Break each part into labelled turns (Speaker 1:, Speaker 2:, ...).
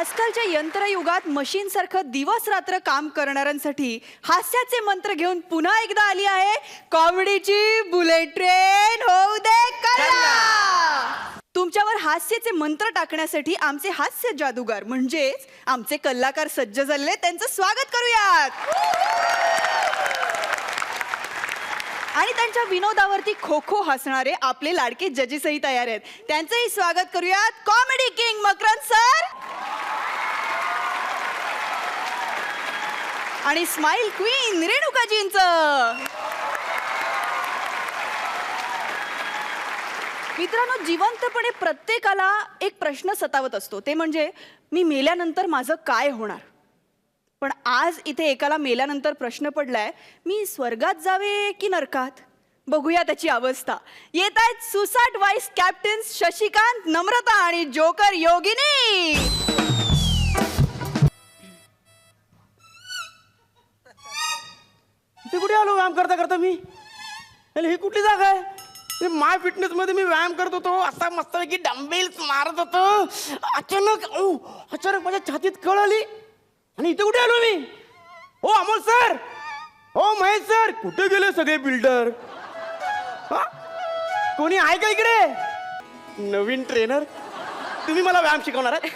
Speaker 1: आजकालच्या यंत्रयुगात मशीन सारखं दिवस रात्र काम करणाऱ्यांसाठी हास्याचे मंत्र घेऊन पुन्हा एकदा आली आहे कॉमेडीची बुलेट ट्रेन होऊ दे कल्ला. तुमच्यावर हास्याचे मंत्र टाकण्यासाठी आमचे हास्य जादूगार म्हणजेच आमचे कलाकार सज्ज झाले, त्यांचं स्वागत करूयात. आणि त्यांच्या विनोदावरती खो खो हसणारे आपले लाडके जजेसही तयार आहेत, त्यांचंही स्वागत करूयात. कॉमेडी किंग मकरंद सर आणि स्माइल क्वीन रेणुकाजींचं. मित्रांनो, जिवंतपणे प्रत्येकाला एक प्रश्न सतावत असतो, ते म्हणजे मी मेल्यानंतर माझं काय होणार. पण आज इथे एकाला मेल्यानंतर प्रश्न पडलाय, मी स्वर्गात जावे की नरकात. बघूया त्याची अवस्था. येत आहेत सुसाट वाईस कॅप्टन शशिकांत, नम्रता आणि जोकर योगिनी.
Speaker 2: इथे कुठे आलो व्यायाम करता करता मी? ही कुठली जागा आहे? माय फिटनेस मध्ये मी व्यायाम करत होतो, असा मस्तपैकी डंबेल्स मारत होतो. अचानक माझ्या छातीत कळ आली आणि इथे कुठे आलो मी? हो अमोल सर, हो महेश सर, कुठे गेले सगळे बिल्डर? कोणी आहे का इकडे? नवीन ट्रेनर? तुम्ही मला व्यायाम शिकवणार आहे?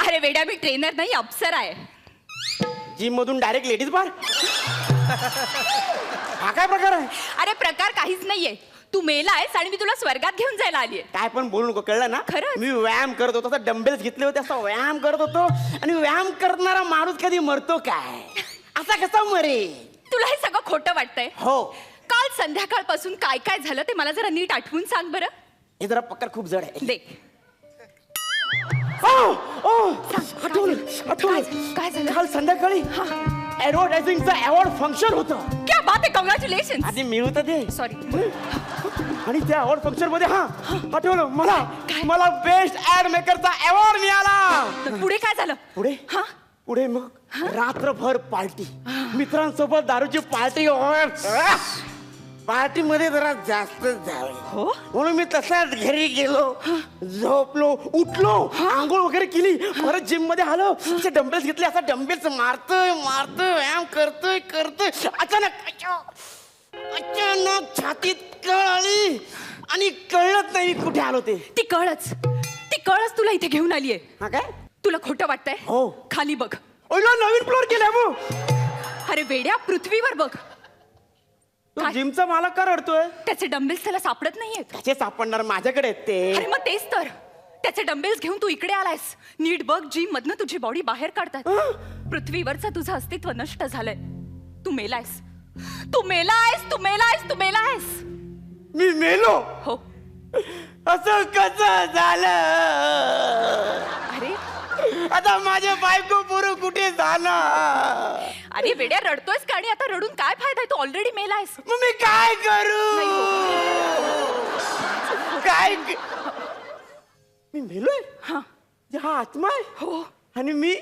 Speaker 3: अरे वेड्या, मी ट्रेनर नाही, अप्सर आहे.
Speaker 2: जिम मधून डायरेक्ट लेडीज बार? हा काय प्रकार आहे?
Speaker 3: अरे प्रकार काहीच नाहीये. तू मेला आहेस आणि मी तुला स्वर्गात घेऊन जायला आलीये.
Speaker 2: काय पण बोलू नको, कळलं ना?
Speaker 3: खरंच?
Speaker 2: मी व्यायाम करत होतो, डंबेल्स घेतले होते, असा व्यायाम करत होतो. आणि व्यायाम करणारा माणूस कधी मरतो काय? असा कसा मरे?
Speaker 3: तुला हे सगळं खोटं वाटतंय?
Speaker 2: हो.
Speaker 3: काल संध्याकाळपासून काय काय झालं ते मला जरा नीट आठवून सांग बरं.
Speaker 2: हे जरा पक्कर खूप जड आहे.
Speaker 3: दे.
Speaker 2: आठवलं.
Speaker 3: काय झालं?
Speaker 2: काल संध्याकाळी ऍडव्हर्टायझिंगचं अवॉर्ड फंक्शन होतं.
Speaker 3: क्या बात आहे, कॉंग्रॅच्युलेशन.
Speaker 2: आधी मी होतं ते.
Speaker 3: सॉरी.
Speaker 2: आणि त्या अवॉर्ड फंक्शन मध्ये आठवलं मला बेस्ट ऍड मेकरचा अवॉर्ड मिळाला.
Speaker 3: पुढे काय झालं?
Speaker 2: पुढे
Speaker 3: हा
Speaker 2: पुढे मग रात्रभर पार्टी, मित्रांसोबत दारूची पार्टी. पार्टी मध्ये जरा जास्त झालं
Speaker 3: हो,
Speaker 2: म्हणून मी तसाच घरी गेलो, झोपलो, उठलो, आंघोळ वगैरे केली, परत जिम मध्ये आलो, डंबेल्स घेतले, असा डंबेल्स मारतोय व्यायाम करतोय. अचानक छातीत कळ आली आणि कळत नाही कुठे आलो ते.
Speaker 3: ती कळच तुला इथे घेऊन आलीये.
Speaker 2: हा काय?
Speaker 3: तुला खोटं वाटतंय?
Speaker 2: हो.
Speaker 3: खाली बघ.
Speaker 2: नवीन फ्लोर केलाय मग.
Speaker 3: अरे वेड्या, पृथ्वीवर बघ. काय?
Speaker 2: जिमचा मालक का रडतोय?
Speaker 3: त्याचे डंबेल्स त्याला सापडत नाहीयेत.
Speaker 2: कसे सापडणार, माझ्याकडे आहेत ते.
Speaker 3: अरे मग तेच तर, त्याचे डंबेल्स घेऊन तू इकडे आलायस. नीट बघ, जिम मधनं तुझी बॉडी बाहेर काढतात. पृथ्वीवरचं तुझं अस्तित्व नष्ट झालंय. तू मेलायस.
Speaker 2: मी मेलो?
Speaker 3: हो.
Speaker 2: असं कसं झालं?
Speaker 3: अरे
Speaker 2: आता माझे बायको पोरं कुठे जाणार?
Speaker 3: अरे वेड्या, रडतोयस का? आणि आता रडून काय फायदा आहे? तू ऑलरेडी मेलायस.
Speaker 2: मग मी काय करू? काय मी मेलोय? हा आत्मा आहे.
Speaker 3: हो.
Speaker 2: आणि मी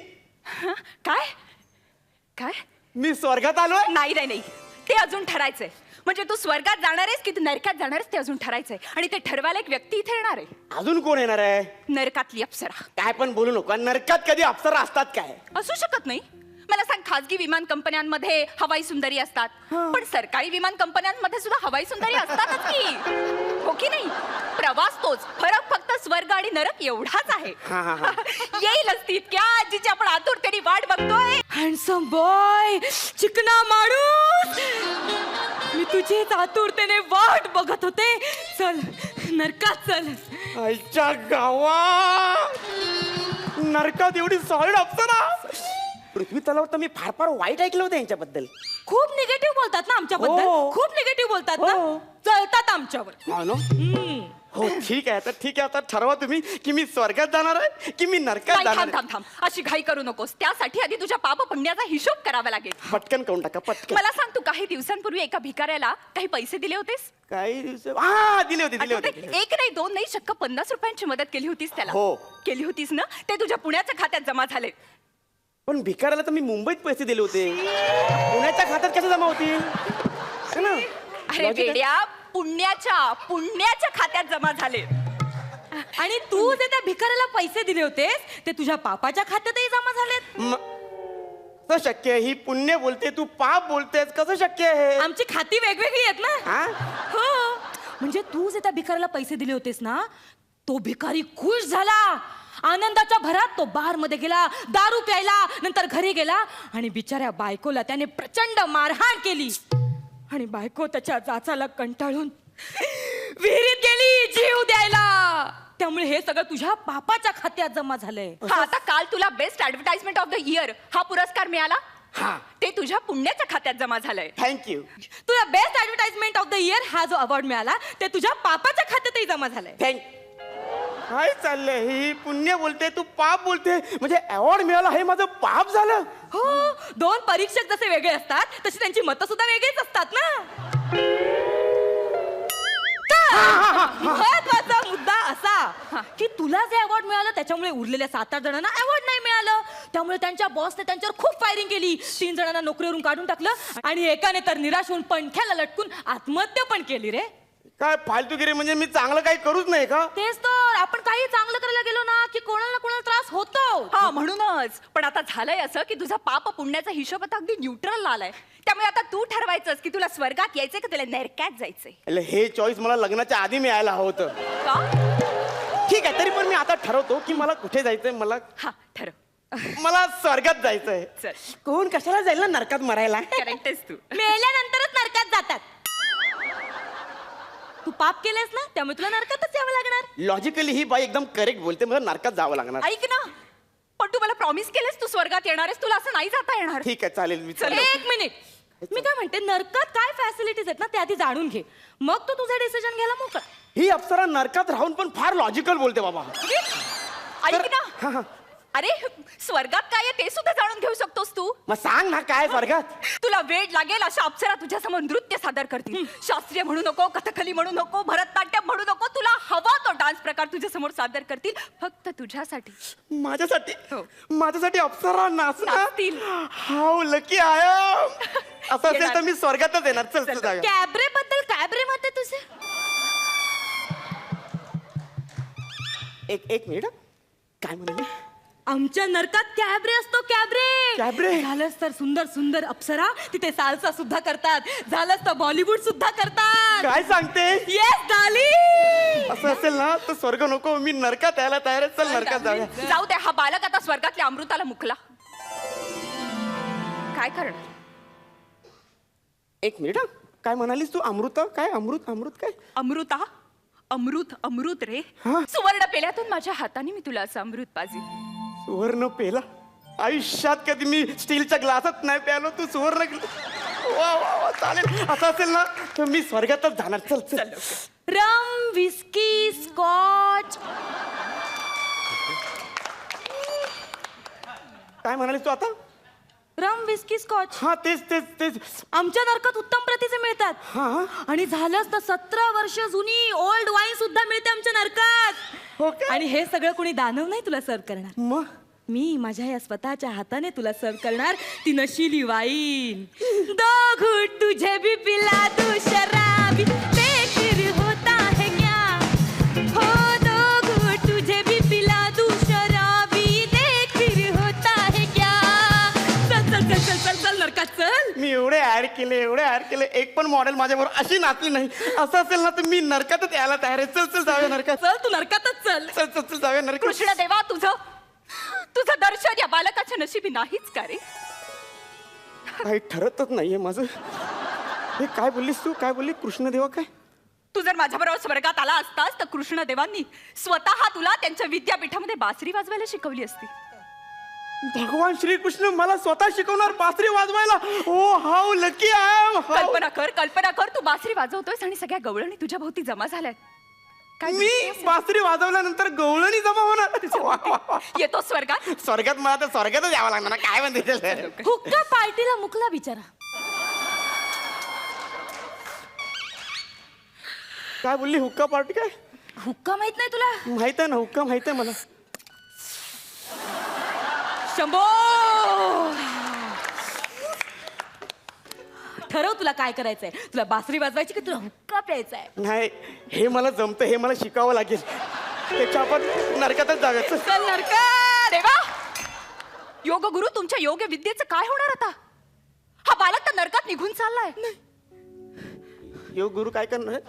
Speaker 3: काय
Speaker 2: मी स्वर्गात आलोय?
Speaker 3: नाही, ते अजून ठरायचंय. म्हणजे तू स्वर्गात जाणार आहेस की तू नरकात जाणार आहेस ते अजून ठरायचंय. आणि ते ठरवायला एक व्यक्ती इथे येणार आहे.
Speaker 2: अजून कोण येणार आहे?
Speaker 3: नरकातली अप्सरा.
Speaker 2: काय पण बोलू नको. नरकात कधी अप्सरा असतात काय?
Speaker 3: असू शकत नाही. मला सांग, खाजगी विमान कंपन्यांमध्ये हवाई सुंदरी असतात, पण सरकारी विमान कंपन्यांमध्ये सुद्धा हवाई सुंदरी असतातच की, हो की नाही? प्रवास तोच, फरक फक्त स्वर्ग आणि नरक एवढाच आहे. येईलच ती इतक्या आजीची आपण आतुरतेने वाट बघतोय. हँडसम बॉय, चिकना माणूस, मी तुझीच आतुरतेने वाट बघत होते. चल नरकात चल.
Speaker 2: आईच्या गावात नरकात एवढी सॉलिड अप्सरा? पृथ्वी तलावर तर मी फार वाईट ऐकलं होतं यांच्याबद्दल.
Speaker 3: खूप निगेटिव्ह बोलतात ना आमच्याबद्दल.
Speaker 2: हो.
Speaker 3: खूप निगेटिव्ह बोलतात ना. चलतात आमच्यावर.
Speaker 2: हो ठीक आहे, आता ठरवा तुम्ही की मी स्वर्गात जाणार आहे की मी नरकात जाणार आहे.
Speaker 3: थांब. अशी घाई करू नकोस. त्यासाठी आधी तुझ्या पाप पुण्याचा हिशोब करावा लागेल.
Speaker 2: पटकन करून टाका, पटकन.
Speaker 3: मला सांग, तू काही दिवसांपूर्वी एका भिकाऱ्याला काही पैसे दिले होतेस?
Speaker 2: काही दिवस दिले होते.
Speaker 3: एक नाही, दोन नाही, चक्क 50 रुपयांची मदत केली होतीस त्याला.
Speaker 2: हो.
Speaker 3: केली होतीस ना? ते तुझ्या पुण्याच्या खात्यात जमा झाले.
Speaker 2: पण भिकाऱ्याला तर मी मुंबईत पैसे दिले होते, पुण्याच्या खात्यात कसे जमा होतील?
Speaker 3: अरे वेड्या, पुण्याच्या खात्यात जमा झाले.
Speaker 4: आणि तू जे त्या भिकाऱ्याला पैसे दिले होतेस ते तुझ्या पापाच्या खात्यातही जमा झालेत.
Speaker 2: कसं शक्य आहे? ही पुण्य बोलते, तू पाप बोलतेस, कसं शक्य आहे?
Speaker 4: आमची खाती वेगवेगळी आहेत ना.
Speaker 2: हा?
Speaker 4: हो. म्हणजे तू जे त्या भिकाऱ्याला पैसे दिले होतेस ना, तो भिकारी खुश झाला. आनंदाच्या भरात तो बार मध्ये गेला, दारू प्यायला, नंतर घरी गेला आणि बिचाऱ्या बायकोला त्याने प्रचंड मारहाण केली. आणि बायको त्याच्या जाचाला कंटाळून विहिरीत गेली जीव द्यायला. त्यामुळे हे सगळं तुझ्या पापाच्या खात्यात जमा झालंय.
Speaker 3: हा, आता काल तुला best advertisement of the year हा पुरस्कार मिळाला.
Speaker 2: हा.
Speaker 3: ते तुझ्या पुण्याच्या खात्यात जमा झालंय.
Speaker 2: थँक्यू.
Speaker 4: तुला best advertisement of the year हा जो अवॉर्ड मिळाला ते तुझ्या पापाच्या खात्यातही जमा झालाय.
Speaker 2: काय चाललंय? ही पुण्य बोलते, तू पाप बोलते. म्हणजे अवॉर्ड मिळाला हे माझं पाप झालं?
Speaker 4: हो. दोन परीक्षक जसे वेगळे असतात तशी त्यांची मतं सुद्धा वेगळीच असतात ना. महत्वाचा मुद्दा असा की तुला जे अवॉर्ड मिळालं त्याच्यामुळे उरलेल्या 7-8 जणांना अवॉर्ड नाही मिळालं. त्यामुळे त्यांच्या बॉसने त्यांच्यावर खूप फायरिंग केली. 3 जणांना नोकरीवरून काढून टाकलं आणि एकाने तर निराश होऊन पंख्याला लटकून आत्महत्या पण केली रे.
Speaker 2: काय फालतूगिरी? म्हणजे मी चांगलं काही करूच नाही का?
Speaker 4: तेच तर, आपण काही चांगलं करायला गेलो ना की कोणाला ना कोणाला त्रास होतो.
Speaker 3: हा, म्हणूनच. पण आता झालंय असं की तुझा पाप पुण्याचा हिशोब आता अगदी न्यूट्रल आलाय. त्यामुळे आता तू ठरवायचंस की तुला स्वर्गात यायचंय का तुला नरकात जायचंय.
Speaker 2: એટલે हे चॉईस मला लग्नाच्या आधी मिळायला हवं होतं.
Speaker 3: का?
Speaker 2: ठीक आहे, तरी पण मी आता ठरवतो की मला कुठे जायचंय.
Speaker 3: हा, ठरव.
Speaker 2: मला स्वर्गात जायचंय.
Speaker 3: चल.
Speaker 2: कोण कशाला जाईल ना नरकात मरायला?
Speaker 3: करेक्ट आहेस तू.
Speaker 4: मेल्यानंतरच नरकात जातात. तू पाप केलंयस ना त्यामुळे तुला नरकातच यावं लागणार.
Speaker 2: लॉजिकली ही बाई एकदम करेक्ट बोलते. मला नरकात जावं लागणार.
Speaker 3: ऐक ना, पण तू मला प्रॉमिस केलंस तू स्वर्गात येणार आहेस. तुला असं नाही जाता येणार.
Speaker 2: ठीक आहे, चालेल. मी
Speaker 3: चल.
Speaker 4: एक मिनिट, मी काय म्हणते, नरकात काय फॅसिलिटीज आहेत ना ते आधी जाणून घे, मग तू तुझा डिसिजन घ्यायला मोकळा.
Speaker 2: ही अप्सरा नरकात राहून पण फार लॉजिकल बोलते बाबा.
Speaker 3: ऐक
Speaker 2: हा,
Speaker 3: ना,
Speaker 2: हा.
Speaker 3: अरे स्वर्गात काय आहे ते सुद्धा जाणून घेऊ शकतोस तू.
Speaker 2: मग सांग ना काय स्वर्गात.
Speaker 3: तुला वेळ लागेल अशा अप्सरा तुझ्या समोर नृत्य सादर करतील. शास्त्रीय म्हणू नको, कथकली म्हणू नको, भरतनाट्यम म्हणू नको. तुला हवा तो डान्स प्रकार तुझ्या समोर सादर करतील फक्त तुझ्यासाठी.
Speaker 2: माझ्यासाठी?
Speaker 3: हो.
Speaker 2: माझ्यासाठी अप्सरा नाचणार?
Speaker 3: नाचतील.
Speaker 2: हाऊ लकी आय असं असेल तर मी स्वर्गातच येणार. चल चल जाऊया.
Speaker 4: कॅबरे बद्दल काय बरे मत आहे तुझे?
Speaker 2: एक मिनिट. काय म्हणाली?
Speaker 4: आमच्या नरकात कॅबरे असतो. कॅबरे.
Speaker 2: कॅबरे?
Speaker 4: झालंच तर सुंदर सुंदर अप्सरा तिथे साल्सा सुद्धा करतात. झालंच तर बॉलिवूड सुद्धा करतात.
Speaker 2: काय सांगते?
Speaker 4: येस डाली.
Speaker 2: असं असेल ना तर स्वर्ग नको, मी नरकात यायला तयार आहे. चल नरकात जाऊया.
Speaker 3: जाऊ दे, हा बालक आता स्वर्गातल्या अमृताला मुकला. काय करणार?
Speaker 2: एक मिनिट. काय म्हणालीस तू? अमृत? काय अमृत? अमृत काय?
Speaker 3: अमृता, अमृत, अमृत रे.
Speaker 2: हा?
Speaker 3: सुवर्ण पेल्यातून माझ्या हाताने मी तुला असं अमृत पाजील.
Speaker 2: सुवर्ण पेला? आयुष्यात कधी मी स्टीलच्या ग्लासात नाही प्यालो, तू सुवर्ण वा वा वा. चालेल, असं असेल ना तर मी स्वर्गातच जाणार. चल चल.
Speaker 4: रम, विस्की, स्कॉच.
Speaker 2: काय म्हणालीस तू आता?
Speaker 4: रम, विस्की, स्कॉच.
Speaker 2: हा तेच तेच तेच.
Speaker 4: आमच्या नरकात उत्तम प्रतीचे मिळतात.
Speaker 2: हा?
Speaker 4: आणि झालंच तर 17 वर्ष जुनी ओल्ड वाईन सुद्धा मिळते आमच्या नरकात.
Speaker 2: हो का?
Speaker 4: आणि हे सगळं कोणी दानव नाही तुला सर्व करणार.
Speaker 2: मग
Speaker 4: मी माझ्या या स्वतःच्या हाताने तुला सर्व करणार ती नशिली वाईन. दो घूट तुझे भी पिला तू शराबी, बेखिर होता है क्या? हो दो घूट तुझे भी पिला तू शराबी, बेखिर होता है क्या? चल चल चल चल चल चल नरकात चल.
Speaker 2: मी एवढे ऍड केले, एक पण मॉडेल माझ्याबरोबर अशी नाचली नाही. असं असेल ना तर मी नरकातच यायला तयार आहे. चल चल जाऊया नरकात.
Speaker 4: चल तू नरकातच चल.
Speaker 2: चल चल चल जाऊया नरकात.
Speaker 3: कृष्ण देवा, तुझं दर्शन या बालकाच्या नशिबी नाहीच का रे?
Speaker 2: काही ठरतच नाहीये माझं. हे काय बोललीस तू? काय बोलली? कृष्णदेवा काय?
Speaker 3: तू जर माझ्याबरोबर स्वर्गात आला असतास तर कृष्णदेवांनी स्वतः तुला त्यांच्या विद्यापीठामध्ये बासरी वाजवायला शिकवली असती.
Speaker 2: भगवान श्रीकृष्ण मला स्वतः शिकवणार बासरी वाजवायला? ओ हाऊ लकी आय एम.
Speaker 3: कल्पना कर तू बासरी वाजवतोयस आणि सगळ्या गवळणी तुझ्या भोवती जमा झाल्यात. काय
Speaker 2: मी बासरी वाजवल्यानंतर गवळणी जमा होणार? वा, वा, वा.
Speaker 3: येतो स्वर्गात?
Speaker 2: स्वर्गात मला तर स्वर्गातच यावं लागणार ना. काय म्हणते?
Speaker 4: हुक्का पार्टीला मुकला बिचारा.
Speaker 2: काय बोलली? हुक्का पार्टी? काय
Speaker 4: हुक्का माहित नाही तुला?
Speaker 2: माहित आहे ना, हुक्का माहित आहे मला.
Speaker 4: शंभो, ठरव तुला काय करायचंय. तुला बासरी वाजवायची की तुला हुक्का प्यायचा आहे?
Speaker 2: नाही, हे मला जमतं. हे मला शिकावं लागेल. त्याच्या आपण नरकातच जाऊया चल.
Speaker 3: चल नरका देवा. योग गुरु, तुमच्या योग्य विद्येचं काय होणार आता? हा बालक तर नरकात निघून चाललाय.
Speaker 2: योग गुरु काय करणार आहे?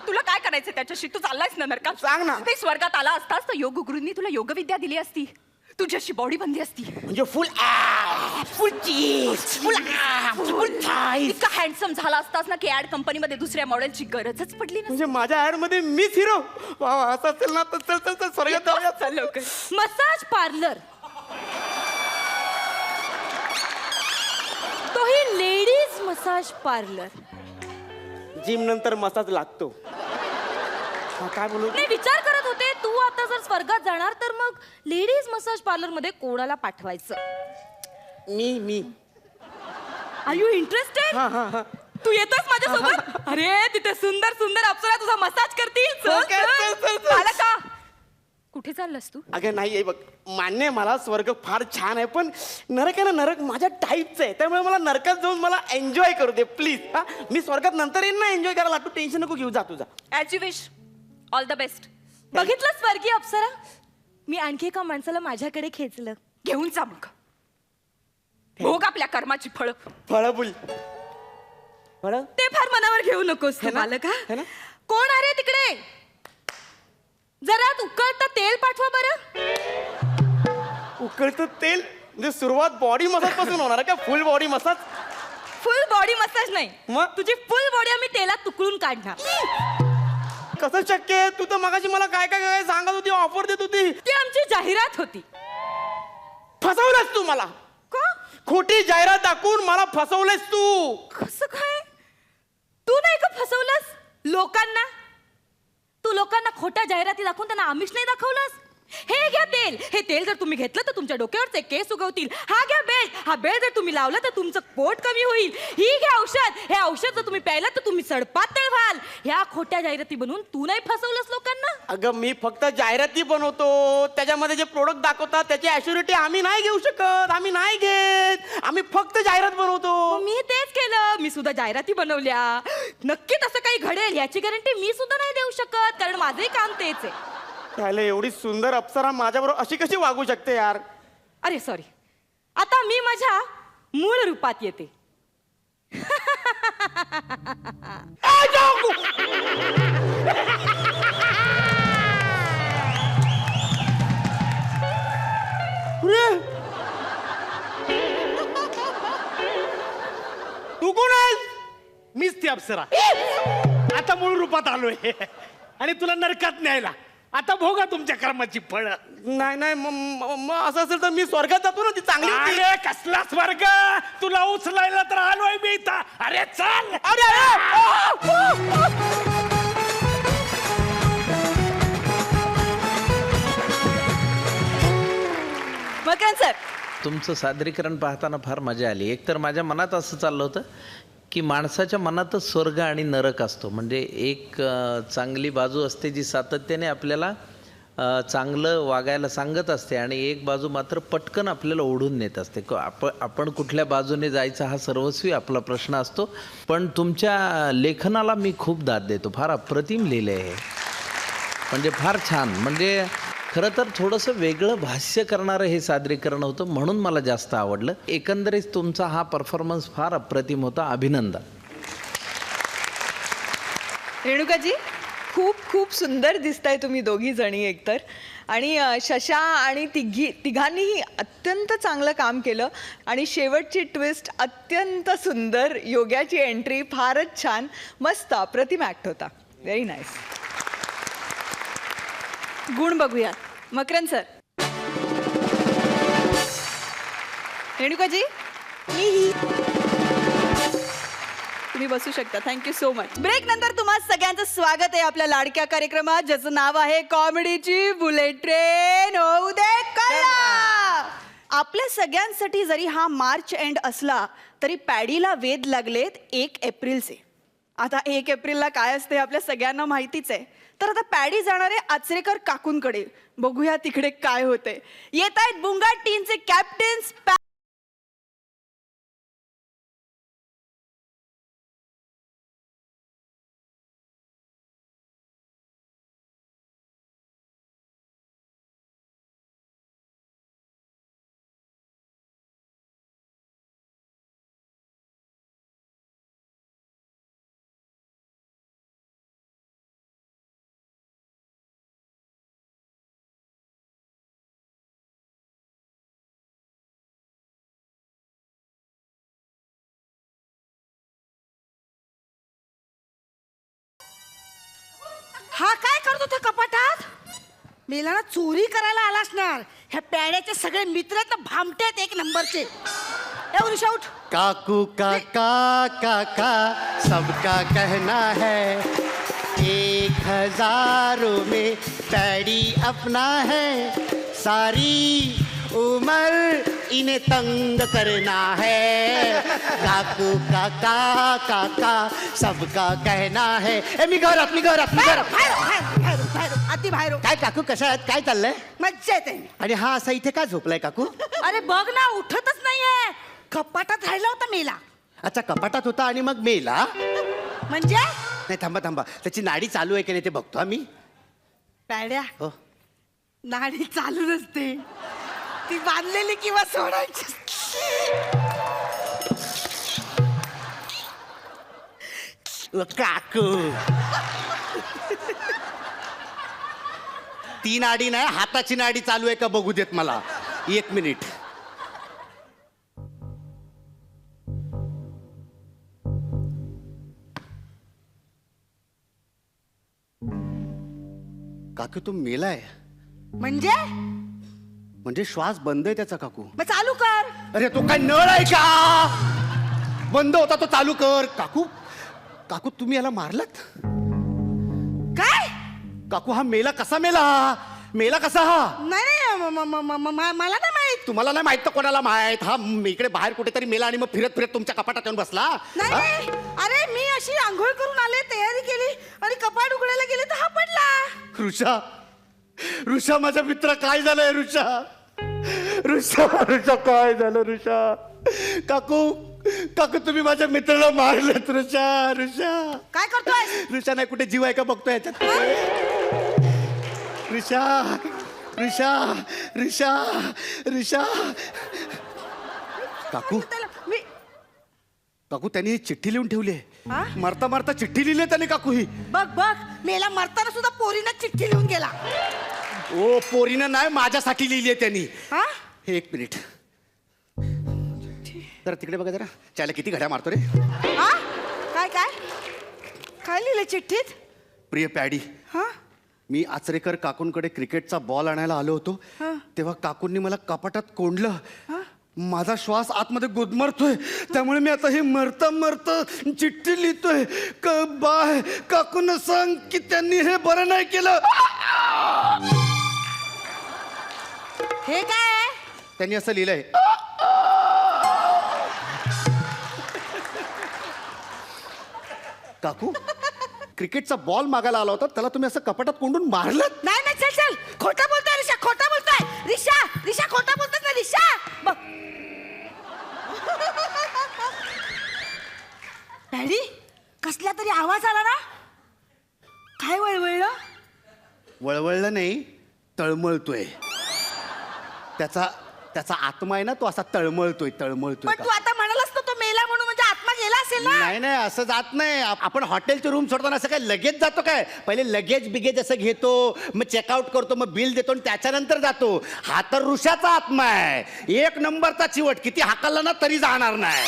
Speaker 3: तुला काय करायचं त्याच्याशी? तू चाललायस ना नरकात?
Speaker 2: सांग ना.
Speaker 3: ते स्वर्गात आला असतास तर योग गुरुंनी तुला योगविद्या दिली असती, तुझ्याशी बॉडी बनली असती.
Speaker 2: म्हणजे फुल फुल चीज फुल फुल थाईस.
Speaker 3: इतका हँडसम झाला असतास ना की ऍड कंपनीमध्ये दुसऱ्या मॉडेलची गरजच पडली ना.
Speaker 2: म्हणजे माझ्या ऍड मध्ये मीच हिरो. वा असं असेल ना तर चल चल चल स्वर्गात जाऊया.
Speaker 3: चल लवकर.
Speaker 4: मसाज पार्लर, तोही लेडीज मसाज पार्लर.
Speaker 2: जिम नंतर मसाज लागतो. हा, काय बोलू?
Speaker 4: नाही, विचार करत होते तू आता जर स्वर्गात जाणार तर मग लेडीज मसाज पार्लर मध्ये कोणाला पाठवायचं?
Speaker 2: मी
Speaker 4: आर यू इंटरेस्टेड?
Speaker 2: हा हा हा.
Speaker 4: तू येतोस माझ्यासोबत? अरे तिथे सुंदर सुंदर अप्सरा तुझा मसाज करतील. चल,
Speaker 2: Okay,
Speaker 4: चल.
Speaker 2: चल, चल, चल.
Speaker 3: आला का? कुठे चाललास तू?
Speaker 2: अगं नाही आहे बघ, मान्य आहे मला स्वर्ग फार छान आहे, पण नरक आहे ना, नरक माझ्या टाईपचं आहे. त्यामुळे मला नरकात जाऊन मला एन्जॉय करू दे प्लीज. हा, मी स्वर्गात नंतर येईन ना एन्जॉय करायला. तू टेन्शन नको घेऊ, जा तुझा.
Speaker 3: As you wish. All the best.
Speaker 4: बघितलं स्वर्गीय अप्सरा, मी आणखी एका माणसाला माझ्याकडे खेचलं.
Speaker 3: घेऊन जा मग. भोग आपल्या कर्माची फळ.
Speaker 2: फळबुल फळ.
Speaker 4: ते फार मनावर घेऊ नकोस तू
Speaker 2: है ना?
Speaker 4: बालक. हा?
Speaker 2: है ना?
Speaker 4: कोण आहे रे तिकडे? जरा उकळतं तेल पाठवा बरं.
Speaker 2: उकळतं तेल म्हणजे सुरुवात बॉडी मसाज पासून होणार आहे का? फुल बॉडी मसाज?
Speaker 4: फुल बॉडी मसाज नाही,
Speaker 2: मग?
Speaker 4: तुझी फुल बॉडी आम्ही तेलात तुकडून काढणार.
Speaker 2: कसं शक्य आहे? तू तर मगाशी मला काय काय काय सांगत होती, ऑफर देत होती.
Speaker 4: ती आमची जाहिरात होती.
Speaker 2: फसवलंस तू मला.
Speaker 4: का?
Speaker 2: खोटी जाहिरात दाखवून मला फसवलंस तू.
Speaker 4: कसं काय? तू नाही का फसवलंस लोकांना? तू लोकांना खोट्या जाहिराती दाखवून त्यांना आमिष नाही दाखवलंस? हे घ्या तेल, हे तेल जर तुम्ही घेतलं तर तुमच्या डोक्यावरचे केस उगवतील. हा घ्या बेल्ट, हा बेल्ट जर तुम्ही लावला तर तुमचं पोट कमी होईल. ही घ्या औषध, हे औषध जर तुम्ही प्यायला तर तुम्ही सडपातळ व्हाल. ह्या खोट्या जाहिराती बनवून तू नाही फसवलंस लोकांना?
Speaker 2: अगं मी फक्त जाहिराती बनवतो, त्याच्यामध्ये जे प्रोडक्ट दाखवतात त्याची ॲश्युरिटी आम्ही नाही घेऊ शकत. आम्ही नाही घेत, आम्ही फक्त जाहिरात बनवतो.
Speaker 4: मग मी तेच केलं, मी सुद्धा जाहिराती बनवल्या. नक्की तसं काही घडेल याची गॅरंटी मी सुद्धा नाही देऊ शकत, कारण माझंही काम तेच आहे.
Speaker 2: त्याला एवढी सुंदर अप्सरा माझ्याबरोबर अशी कशी वागू शकते यार?
Speaker 4: अरे सॉरी, आता मी माझ्या मूळ रूपात येते.
Speaker 2: तू कोण आहेस?
Speaker 5: मीच ती अप्सरा. आता मूळ रूपात आलोय आणि तुला नरकात न्यायला. आता भोगा तुमच्या कर्माची फळ.
Speaker 2: नाही नाही, मग असं असेल तर मी स्वर्गात जातो ना, ती चांगली होती.
Speaker 5: अरे कसला स्वर्ग, तुला उचलायला तर आलोय मी इथं. अरे चल.
Speaker 2: अरे
Speaker 1: मकरंद सर,
Speaker 6: तुमचं सादरीकरण पाहताना फार मजा आली. एकतर माझ्या मनात असं चाललं होतं की माणसाच्या मनातच स्वर्ग आणि नरक असतो. म्हणजे एक चांगली बाजू असते जी सातत्याने आपल्याला चांगलं वागायला सांगत असते, आणि एक बाजू मात्र पटकन आपल्याला ओढून नेत असते. आपण कुठल्या बाजूने जायचा हा सर्वस्वी आपला प्रश्न असतो. पण तुमच्या लेखनाला मी खूप दाद देतो. फार अप्रतिम लिहिलं आहे, म्हणजे फार छान. म्हणजे खरं तर थोडंसं वेगळं भाष्य करणारं हे सादरीकरण होतं, म्हणून मला जास्त आवडलं. एकंदरीत तुमचा हा परफॉर्मन्स फार अप्रतिम होता. अभिनंदन.
Speaker 7: रेणुकाजी, खूप खूप सुंदर दिसताय तुम्ही दोघी जणी एकतर. आणि शशा आणि तिघांनीही अत्यंत चांगलं काम केलं. आणि शेवटची ट्विस्ट अत्यंत सुंदर. योग्याची एंट्री फारच छान, मस्त अप्रतिम ॲक्ट होता. Very nice.
Speaker 1: गुण बघूया. मकरंद सर. रेणुकाजी, तुम्ही बसू शकता. Thank you so much. ब्रेक नंतर तुम्हा सगळ्यांचं स्वागत आहे आपल्या लाडक्या कार्यक्रमात, ज्याचं नाव आहे कॉमेडीची बुलेट ट्रेन. होऊ दे कल्ला. आपल्या सगळ्यांसाठी जरी हा मार्च एंड असला तरी पॅडीला वेध लागलेत 1 एप्रिलचे. आता 1 एप्रिलला काय असते आपल्या सगळ्यांना माहितीच आहे. तर आता पॅडी जाणारे आचरेकर काकूंकडे. बघूया तिकडे काय होते. येत आहेत बुंगाट टीमचे कॅप्टन्स
Speaker 8: हा काय करतो त्या कपाटात? मेला ना चोरी करायला आला असणार. ह्या प्याड्याचे सगळे मित्र आहेत ना, भामटे आहेत एक नंबरचे. ए वृषा उठ.
Speaker 9: काकू काका काका सबका कहना है 1000 में पैडी अपना है सारी उम्र इन्हें तंग करना है काकू काका काका सबका कहना है मी घरात
Speaker 8: बाहेर, बाहेर, बाहेर, बाहेर, बाहेर. अति बाहेर हो.
Speaker 9: काय काकू कशा आहेत काय चाललंय
Speaker 8: मज्जा येते.
Speaker 9: आणि हा असा इथे का झोपलाय काकू
Speaker 8: अरे बघ ना, उठतच नाहीये. कपाटात राहिला होता मेला.
Speaker 9: अच्छा कपाटात होता आणि मग मेला
Speaker 8: म्हणजे
Speaker 9: नाही थांबा थांबा त्याची नाडी चालू आहे की नाही ते बघतो आम्ही
Speaker 8: प्याड्या
Speaker 9: हो
Speaker 8: नाडी चालू नसते, ती बांधलेली किंवा सोडायची.
Speaker 9: काकू ती नाडी नाही हाताची नाडी चालू आहे का बघू देत मला 1 मिनिट काकू तू मेलाय
Speaker 8: म्हणजे
Speaker 9: म्हणजे श्वास बंद आहे त्याचा काकू
Speaker 8: मग चालू कर.
Speaker 9: अरे तो काय नळ आहे का बंद होता तो चालू कर काकू काकू तुम्ही याला मारलात
Speaker 8: काय?
Speaker 9: काकू हा मेला कसा मेला मेला कसा हा
Speaker 8: नाही नाही, मला नाही माहित.
Speaker 9: तुम्हाला नाही माहित तर कोणाला माहित हा इकडे बाहेर कुठेतरी मेला आणि मग फिरत फिरत तुमच्या कपाटात येऊन बसला
Speaker 8: नाही
Speaker 9: हा?
Speaker 8: नाही. अरे मी अशी आंघोळ करून आले, तयारी केली आणि कपाट उघडायला गेले तर हा पडला.
Speaker 9: ऋषा ऋषा माझा मित्र काय झालंय ऋषा ऋषा ऋषा काय झालं ऋषा काकू काकू तुम्ही माझ्या मित्राला मारलेत ऋषा ऋषा
Speaker 8: काय करतोय?
Speaker 9: ऋषा नाही कुठे जीव आहे का बघतो याच्यात ऋषा ऋषा ऋषा ऋषा काकू
Speaker 8: मी
Speaker 9: काकू त्यांनी ही चिठ्ठी लिहून ठेवली
Speaker 8: हा?
Speaker 9: आहे मरता मरता चिठ्ठी लिहिली त्याने काकू ही
Speaker 8: बघ बघ, मेला मरताना सुद्धा पोरीनं चिठ्ठी लिहून गेला.
Speaker 9: ओ पोरीनं नाही माझ्यासाठी लिहिली आहे त्यांनी
Speaker 8: हा?
Speaker 9: 1 मिनिट जरा तिकडे बघा जरा त्याला किती घड्या मारतो रे
Speaker 8: हा? काय काय काय लिहिलं चिठ्ठीत?
Speaker 9: प्रिय पॅडी
Speaker 8: हा?
Speaker 9: मी आचरेकर काकूंकडे क्रिकेटचा बॉल आणायला आलो होतो
Speaker 8: हा.
Speaker 9: तेव्हा काकूंनी मला कपाटात कोंडलं माझा श्वास आतमध्ये गुदमरतोय त्यामुळे मी आता हे मरता मरता चिठ्ठी लिहितोय बाय काकून सांग की त्यांनी हे बरं नाही केलं
Speaker 8: हे काय आहे?
Speaker 9: त्यांनी असं लिहिलंय काकू क्रिकेटचा बॉल मागायला आला होता त्याला तुम्ही असं कपाटात कोंडून मारलं
Speaker 8: नाही नाही, चल चल, खोटा बोलतोय ऋषा, खोटा बोलतोय ऋषा. ऋषा खोटा बोलतोय ना ऋषा. बघ डॅडी, कसला तरी आवाज आला ना, काय वळवळलं?
Speaker 9: वळवळलं नाही तळमळतोय त्याचा त्याचा आत्मा आहे ना तो असा तळमळतोय तळमळतोय
Speaker 8: पण तू आता म्हणालास ना तो मेला म्हणून, म्हणजे आत्मा गेला असेल ना.
Speaker 9: नाही नाही असं जात नाही आपण हॉटेलची रूम सोडताना असं काय लगेच जातो काय पहिले लगेज बिगेज असं घेतो मग चेकआउट करतो मग बिल देतो आणि त्याच्यानंतर जातो हा तर ऋषाचा आत्मा आहे 1 नंबरचा चिवट किती हाकलला ना तरी जाणार नाही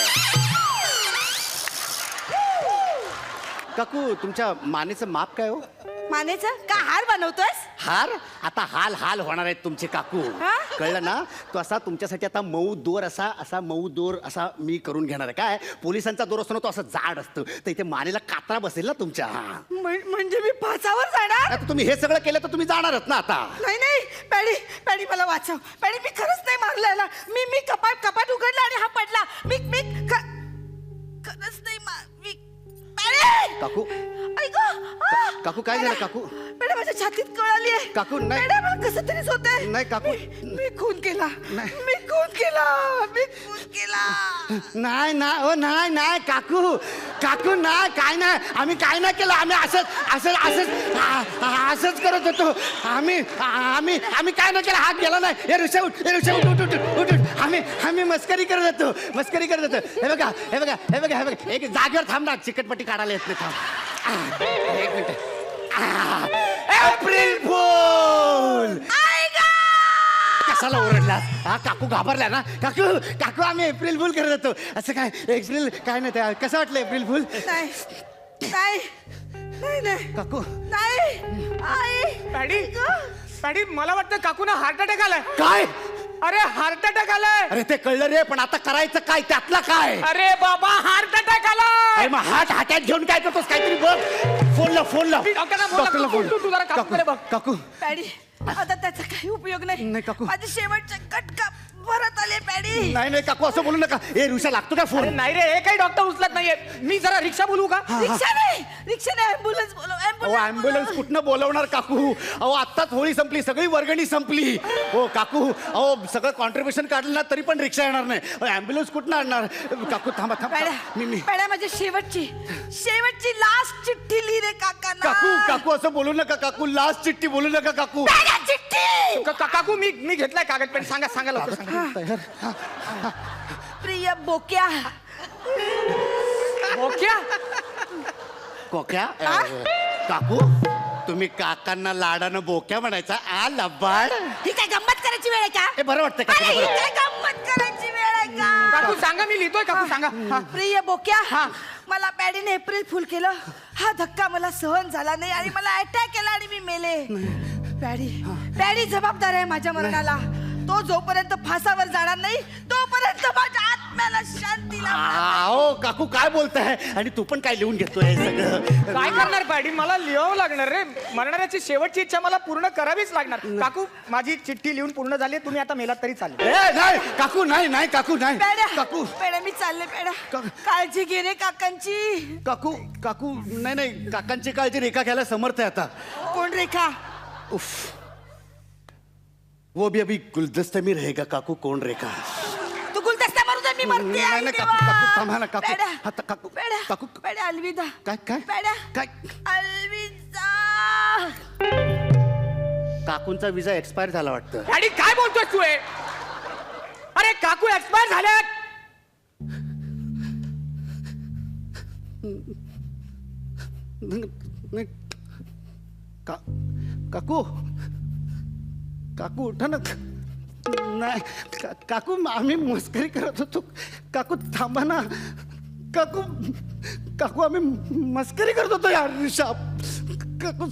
Speaker 9: काकू तुमच्या मानेचं माप काय हो
Speaker 8: मानेचं का हार बनवतोयस?
Speaker 9: हार आता हाल हाल होणार आहेत तुमचे काकू
Speaker 8: हा?
Speaker 9: कळलं ना तो असा तुमच्यासाठी आता मऊ दोर असा मऊ दोर असा मी करून घेणार आहे काय पोलिसांचा दोर असतो ना तो असं जाड असतो तर इथे मानेला कात्रा बसेल ना तुमच्या हा.
Speaker 8: म्हणजे मी फासावर जाणार?
Speaker 9: आता तुम्ही हे सगळं केलं तर तुम्ही जाणारच ना आता
Speaker 8: नाही नाही, पॅडी पॅडी मला वाचव. पॅडी मी खरंच नाही मारलेला. मी कपाट उघडला आणि हा पडला. मी खरंच नाही मी पॅडी.
Speaker 9: काकू
Speaker 8: ऐक
Speaker 9: काकू काय झालं काकू
Speaker 8: मॅडम माझ्या छातीत कळाली आहे.
Speaker 9: काकू, नाही.
Speaker 8: मॅडम कसं तरीच होतंय.
Speaker 9: नाही, काकू.
Speaker 8: मी खून केला.
Speaker 9: नाही.
Speaker 8: मी खून केला.
Speaker 9: नाही नाही ओ नाही नाही काकू काकू नाही काय नाही आम्ही काय नाही केलं आम्ही असंच करत होतो आम्ही काय नाही केलं हात गेला नाही हे ऋषा उठ उठ आम्ही मस्करी करत होतो हे बघा एक जागेवर थांब ना चिकटपट्टी काढायला येत नाही थांब 1 मिनिट एप्रिल फूल कशाला ओरडलास हा काकू घाबरल्या ना काकू आम्ही एप्रिल फुल करत होतो असं काय एप्रिल काय नाही कसं वाटलं एप्रिल फुल
Speaker 8: नाही नाही नाही
Speaker 9: काकू
Speaker 8: नाही आई
Speaker 5: पॅडी पॅडी मला वाटतं काकूना हार्ट अटॅक आलाय.
Speaker 9: काय
Speaker 5: अरे हार्ट अटॅक आलाय.
Speaker 9: अरे ते कळलं रे पण आता करायचं काय त्यातला काय
Speaker 5: अरे बाबा हार्ट अटॅक आलाय.
Speaker 9: अरे मग हार्ट घेऊन काय करतोस काहीतरी बघ फोन लाव
Speaker 5: मी डॉक्टरला फोन लावतो.
Speaker 9: डॉक्टरला फोन
Speaker 5: तू जरा काकूकडे बघ.
Speaker 9: काकू
Speaker 8: पॅडी आता त्याचा काही उपयोग नाही
Speaker 9: नाही, काकू.
Speaker 8: माझे शेवटचे कटका परत आले पॅडी
Speaker 9: नाही नाही काकू असं बोलू नका ए ऋषा लागतो का
Speaker 5: अरे
Speaker 9: फोन
Speaker 5: नाही रे हे काही डॉक्टर उचलत नाहीये. मी जरा रिक्षा बोलवू का?
Speaker 8: रिक्षाने ऍम्ब्युलन्स
Speaker 9: अहो ॲम्ब्युलन्स कुठनं बोलवणार काकू अहो आत्ताच होळी संपली सगळी वर्गणी संपली हो काकू अहो सगळं कॉन्ट्रीब्युशन काढलं ना तरी पण रिक्षा येणार नाही ॲम्ब्युलन्स कुठनं आणणार काकू थांबा थांबा मी
Speaker 8: पॅड्या माझी शेवटची लास्ट चिठ्ठी लिहि रे काकांना
Speaker 9: काकू असं बोलू नका काकू लास्ट चिठ्ठी बोलू नका काकू
Speaker 8: पॅड्या, चिठ्ठी
Speaker 5: काकू मी घेतलाय कागद पेन. सांगा लवकर सांगा.
Speaker 8: प्रिय बोक्या
Speaker 5: ओके.
Speaker 9: कोक्या काकू तुम्ही काकांना लाडानं बोक्या म्हणायचा आ लबाड
Speaker 8: ही काय गंमत करायची वेळ आहे का
Speaker 9: हे बरं वाटतं
Speaker 8: अरे, ही
Speaker 9: का
Speaker 8: काय गंमत करायची वेळ आहे का
Speaker 5: काकू सांगा मी लिहितोय. काकू सांगा.
Speaker 8: प्रिय बोक्या मला पॅडीने एप्रिल फुल केलं हा धक्का मला सहन झाला नाही आणि मला अटॅक केला आणि मी मेले पॅडी जबाबदार आहे माझ्या मरणाला तो जोपर्यंत फासावर जाणार नाही तोपर्यंत माझ्या आत्म्याला शांती
Speaker 9: आओ काकू काय बोलताय आणि तू पण काय लिहून घेतोय सगळं
Speaker 5: काय करणार पॅडी मला लिहावं लागणार रे. मरणाऱ्याची शेवटची इच्छा मला पूर्ण करावीच लागणार. काकू माझी चिठ्ठी लिहून पूर्ण झाली. तुम्ही आता मेलात तरी चालेल.
Speaker 9: ए नाही काकू नाही काकू नाही काकू
Speaker 8: पेड्या मी चालले पेड्या काळजी घे रे काकांची
Speaker 9: काकू काकू नाही काकांची काळजी रेखा घ्यायला समर्थ आहे आता
Speaker 8: कोण रेखा
Speaker 9: उफ वो भी अभी गुलदस्ते में रहेगा काकू कौन रेखा
Speaker 8: तू गुलदस्ता मारू दे मी मरते
Speaker 9: नाही, नाही, काकू, काकू, थांबा ना, काकू.
Speaker 8: पेड्या
Speaker 9: आता, काकू,
Speaker 8: पेड्या
Speaker 9: काकू.
Speaker 8: पेड्या अलविदा
Speaker 9: काय
Speaker 8: पेड्या
Speaker 9: काय
Speaker 8: अलविदा
Speaker 9: काकूंचा विजा एक्सपायर झाला वाटतं
Speaker 5: पॅडी काय बोलतोय तू हे? अरे काकू एक्सपायर झाल्यात.
Speaker 9: नाही. काकू काकू उठा ना नाही काकू आम्ही मस्करी करत होतो काकू थांबा ना काकू काकू आम्ही मस्करी करत होतो यार ऋषभ काकू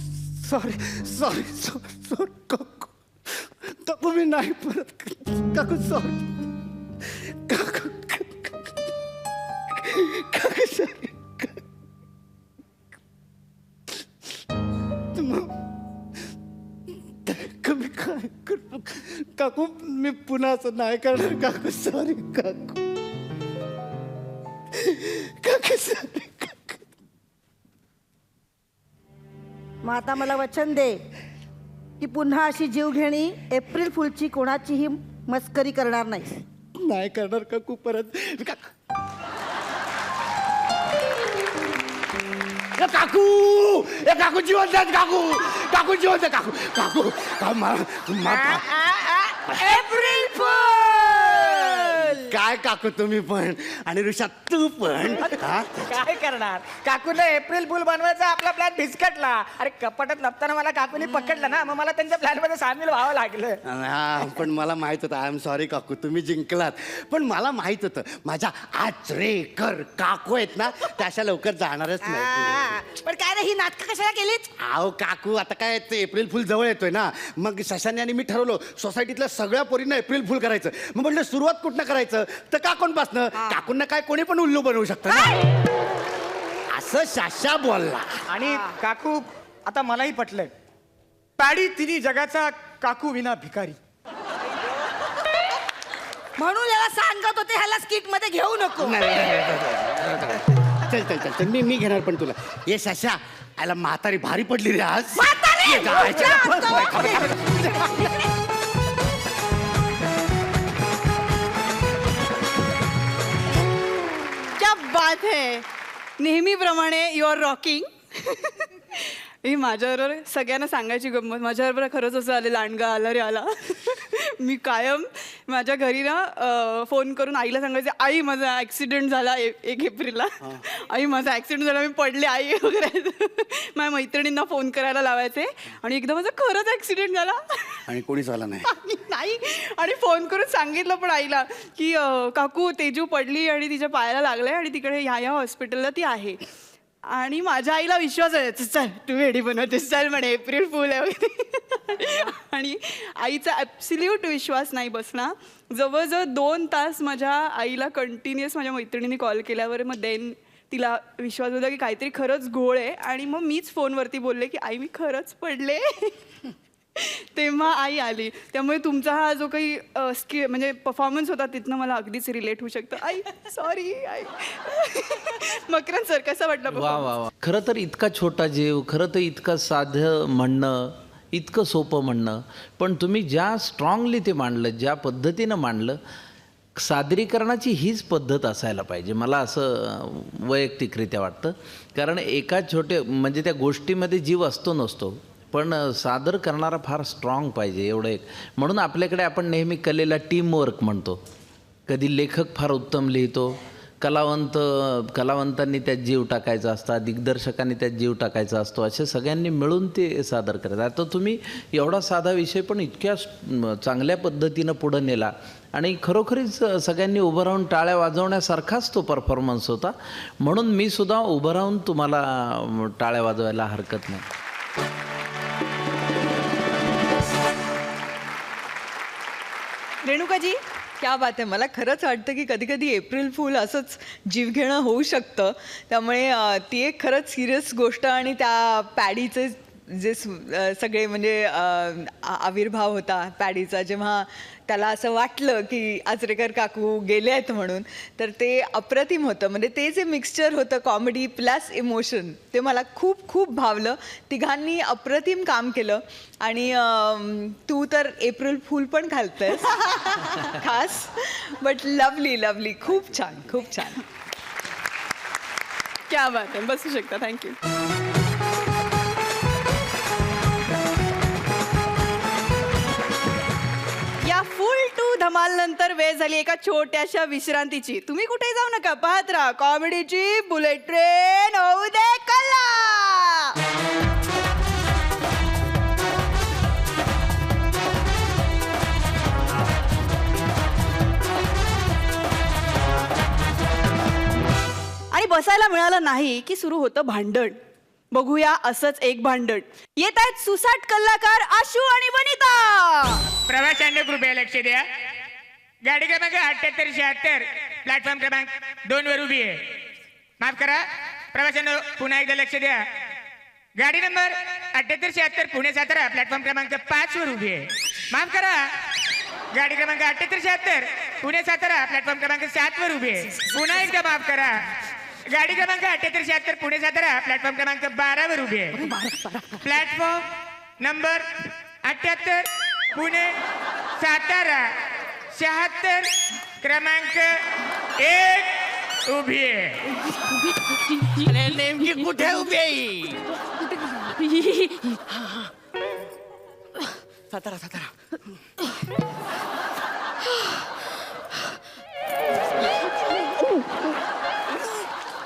Speaker 9: सॉरी काकू काकू मी नाही परत काकू सॉरी काकू काकू सॉरी मी काय करतो काकू मी पुन्हा असं नाही करणार काकू सॉरी काकू काकू सॉरी काकू
Speaker 8: मग आता मला वचन दे की पुन्हा अशी जीवघेणी एप्रिल फुलची कोणाचीही मस्करी करणार नाही
Speaker 9: नाही करणार काकू परत काकू ए काकू जिवंत आहेत काकू काकू जिवंत आहे काकू काकू
Speaker 8: एप्रिल फुल
Speaker 9: काय काकू तुम्ही पण आणि ऋषा तू पण हा?
Speaker 5: काय करणार काकूने एप्रिल फुल बनवायचा आपला प्लॅन भिसकटला. अरे कपाटात लपताना मला काकूने पकडलं ना मग मला त्यांच्या प्लॅन मध्ये सामील व्हावं लागलं.
Speaker 9: हा पण मला माहित होतं आय एम सॉरी काकू तुम्ही जिंकलात पण मला माहित होतं माझ्या आचरेकर काकू आहेत ना त्या अशा लवकर जाणारच नाही
Speaker 8: पण काय रे ही नाटकं कशाला केलीच
Speaker 9: आहो काकू आता काय ते एप्रिल फुल जवळ येतोय ना मग शशाने आणि मी ठरवलं सोसायटीतल्या सगळ्या पोरींना एप्रिल फुल करायचं मग म्हटलं सुरुवात कुठनं करायचं तर काकूंपासनं काकूंना काय कोणी पण उल्लू बनवू शकतं ना असं शाशा बोलला
Speaker 5: आणि काकू आता मलाही पटलंय पॅडी तिन्ही जगाचा काकू विना भिकारी.
Speaker 8: म्हणून याला सांगत होते ह्याला स्किट मध्ये घेऊ नको
Speaker 9: चल मी घेणार पण तुला ये शाशा याला म्हातारी भारी पडली रे आज
Speaker 8: म्हातारी!
Speaker 9: ये गायच्या-
Speaker 1: क्या बात है नेहमीप्रमाणे यू आर रॉकिंग ही माझ्याबरोबर सगळ्यांना सांगायची गंमत माझ्याबरोबर खरंच असं आलं लांडगा आला रे आला मी कायम माझ्या घरी ना फोन करून आईला सांगायचे आई माझा ॲक्सिडेंट झाला 1 एप्रिलला आई माझा ॲक्सिडेंट झाला मी पडले आई वगैरे माझ्या मैत्रिणींना फोन करायला लावायचे आणि एकदा माझा खरंच ॲक्सिडेंट झाला
Speaker 9: आणि कोणी झाला नाही
Speaker 1: नाही आणि फोन करून सांगितलं पण आईला की काकू तेजू पडली आणि तिच्या पायाला लागलंय आणि तिकडे ह्या हॉस्पिटलला ती आहे आणि माझ्या आईला विश्वास आहे चल तू वेडी बनवतेस चल म्हणे एप्रिल फुल आहे वगैरे. आणि आईचा ॲब्सल्यूट विश्वास नाही बसला. जवळजवळ 2 तास माझ्या आईला कंटिन्युअस माझ्या मैत्रिणीने कॉल केल्यावर मग देन तिला विश्वास होता की काहीतरी खरंच घोळ आहे. आणि मग मीच फोनवरती बोलले की आई मी खरंच पडले. तेव्हा आई आली. त्यामुळे तुमचा हा जो काही म्हणजे परफॉर्मन्स होता तिथनं मला अगदीच रिलेट होऊ शकतं. आई सॉरी आई. मकरन सर कसं वाटलं
Speaker 6: वा वा वा. खरं तर इतका छोटा जीव, खरं तर इतकं साधं म्हणणं, इतकं सोपं म्हणणं, पण तुम्ही ज्या स्ट्रॉंगली ते मांडलं, ज्या पद्धतीनं मांडलं, सादरीकरणाची हीच पद्धत असायला पाहिजे मला असं वैयक्तिकरित्या वाटतं. कारण एका म्हणजे त्या गोष्टीमध्ये जीव असतो नसतो, पण सादर करणारा फार स्ट्रॉंग पाहिजे एवढं एक. म्हणून आपल्याकडे आपण नेहमी कलेला टीमवर्क म्हणतो. कधी लेखक फार उत्तम लिहितो, कलावंतांनी त्यात जीव टाकायचा असता, दिग्दर्शकांनी त्यात जीव टाकायचा असतो, अशा सगळ्यांनी मिळून ते सादर करायचं. आता तुम्ही एवढा साधा विषय पण इतक्या चांगल्या पद्धतीनं पुढं नेला आणि खरोखरीच सगळ्यांनी उभं राहून टाळ्या वाजवण्यासारखाच तो परफॉर्मन्स होता. म्हणून मी सुद्धा उभं राहून तुम्हाला टाळ्या वाजवायला हरकत नाही.
Speaker 1: रेणुकाजी
Speaker 7: क्या बात आहे. मला खरंच वाटतं की कधी कधी एप्रिल फूल असंच जीवघेणं होऊ शकतं. त्यामुळे ती एक खरंच सिरियस गोष्ट आणि त्या पॅडीचे जे सगळे म्हणजे आविर्भाव होता पॅडीचा, जेव्हा त्याला असं वाटलं की आचरेकर काकू गेले आहेत म्हणून, तर ते अप्रतिम होतं. म्हणजे ते जे मिक्सचर होतं कॉमेडी प्लस इमोशन, ते मला खूप खूप भावलं. तिघांनी अप्रतिम काम केलं. आणि तू तर एप्रिल फूल पण घालतेस खास, बट लवली लवली, खूप छान खूप छान.
Speaker 1: क्या बात आहे. बसू शकता. थँक्यू. या फुल टू धमाल नंतर वेळ झाली एका छोट्याशा विश्रांतीची. तुम्ही कुठे जाऊ नका, पाहत राहा कॉमेडीची बुलेट ट्रेन. होऊ दे कल्ला. आणि बसायला मिळालं नाही की सुरू होतं भांडण. बघूया असंच एक भांडण. येत आहेत सुसाट कलाकार आशू आणि वनिता.
Speaker 5: प्रवाशांनी कृपया लक्ष द्या. गाडी क्रमांक 7876 प्लॅटफॉर्म क्रमांक 2 वर उभी आहे. माफ करा प्रवाशांना, पुन्हा एकदा लक्ष द्या. गाडी नंबर 7876 पुणे सातारा प्लॅटफॉर्म क्रमांक 5 वर उभी आहे. माफ करा गाडी क्रमांक 7876 पुणे सातारा प्लॅटफॉर्म क्रमांक 7 वर उभी आहे. पुन्हा एकदा माफ करा गाडी क्रमांक 7876 पुणे सातारा प्लॅटफॉर्म क्रमांक 12 वर उभी आहे. प्लॅटफॉर्म नंबर 78 पुणे सातारा 76 क्रमांक 1 उभी आहे.
Speaker 9: नेमकी कुठे उभी आहे? सातारा.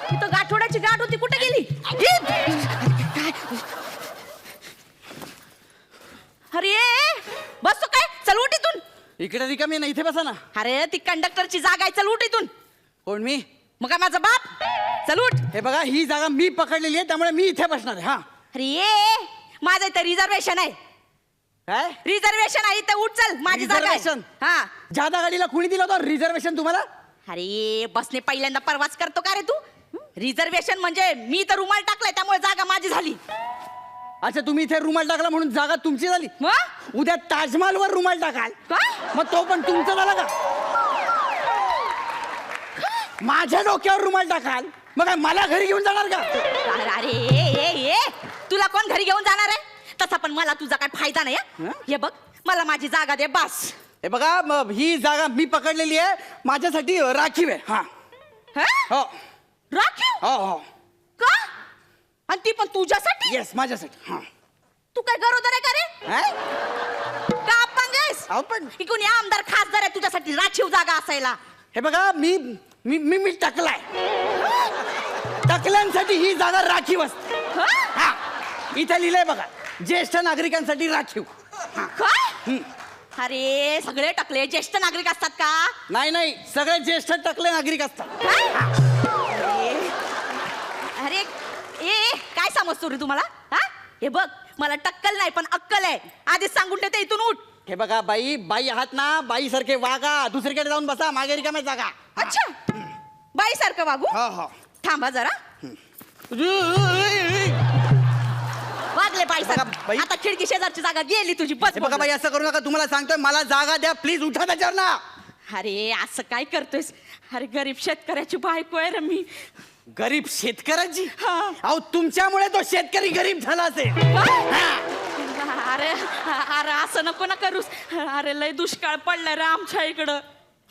Speaker 4: तिथं गाठोड्याची गाठ होती, कुठे गेली? अरे बसतो काय? चल उठ इथून.
Speaker 9: इकडे रिकामी ना, इथे बसा ना.
Speaker 4: अरे ती कंडक्टरची जागा आहे, चल उठ इथून.
Speaker 9: कोण मी?
Speaker 4: मग काय माझा बाप? चल उठ.
Speaker 9: हे बघा ही जागा मी पकडलेली आहे, त्यामुळे मी इथे बसणार आहे. हा
Speaker 4: अरे माझं इथं रिझर्वेशन आहे.
Speaker 9: काय
Speaker 4: रिझर्वेशन आहे इथं, उठ चल. माझी जागा आहे.
Speaker 9: Reservation?
Speaker 4: हा.
Speaker 9: जादा गाडीला कुणी दिलं होतं रिझर्वेशन तुम्हाला?
Speaker 4: अरे बसने पहिल्यांदा प्रवास करतो का रे तू? रिझर्वेशन म्हणजे मी तर रुमाल टाकलाय त्यामुळे जागा माझी झाली.
Speaker 9: अच्छा तुम्ही इथे रुमाल टाकला म्हणून जागा तुमची झाली?
Speaker 4: मग
Speaker 9: उद्या ताजमहलवर रुमाल टाकाल
Speaker 4: काय?
Speaker 9: मग तो पण तुमचा झाला का? माझ्या डोक्यावर रुमाल टाकाल मग काय मला घरी घेऊन जाणार का?
Speaker 4: अरे तुला कोण घरी घेऊन जाणार आहे? तसा पण मला तुझा काय फायदा नाही. हे बघ मला माझी जागा दे बस.
Speaker 9: हे बघा मग ही जागा मी पकडलेली आहे, माझ्यासाठी राखीव आहे. हा हो
Speaker 4: राखीव?
Speaker 9: हो हो
Speaker 4: का? आणि ती पण तुझ्यासाठी?
Speaker 9: येस माझ्यासाठी. हा
Speaker 4: तू काय गरोदर आहे का रे? का अपंग आहेस?
Speaker 9: आपण
Speaker 4: की कोणी आमदार खासदार आहे तुझ्यासाठी राखीव जागा असायला?
Speaker 9: हे बघा मी मी मी मी टाकलाय, टाकल्यांसाठी ही जागा राखीव असते. हा इथे लिहिलंय बघा, ज्येष्ठ नागरिकांसाठी राखीव.
Speaker 4: काय? अरे सगळे टकले ज्येष्ठ नागरिक असतात का?
Speaker 9: नाही नाही सगळे ज्येष्ठ टकले नागरिक असतात.
Speaker 4: अरे समजतो रे तुम्हाला? हा, हे बघ, मला टक्कल नाही पण अक्कल आहे. आधीच सांगून ठेवते, इथून उठ.
Speaker 2: हे बघा बाई बाई आहात ना, बाई सारखे वागा, दुसरीकडे जाऊन बसा, मागे रिकाम्या जागा.
Speaker 4: अच्छा, बाई सारखं वागू?
Speaker 2: हो हो.
Speaker 4: थांबा जरा. वागले बाई
Speaker 2: बघा, बाई.
Speaker 4: आता खिडकी शेजारची जागा गेली तुझी. बस
Speaker 2: हे बघा बाई, असं करू नका, तुम्हाला सांगतोय, मला जागा द्या प्लीज, उठा त्याच्यावर ना.
Speaker 4: अरे असं काय करतोयस? अरे गरीब शेतकऱ्याची बायको आहे रे मी.
Speaker 2: गरीब शेतकऱ्याची?
Speaker 4: हा.
Speaker 2: अहो तुमच्यामुळे तो शेतकरी गरीब झाला असेल.
Speaker 4: अरे अरे असं नको ना करूस. अरे लय दुष्काळ पडलाय रे आमच्या इकडं.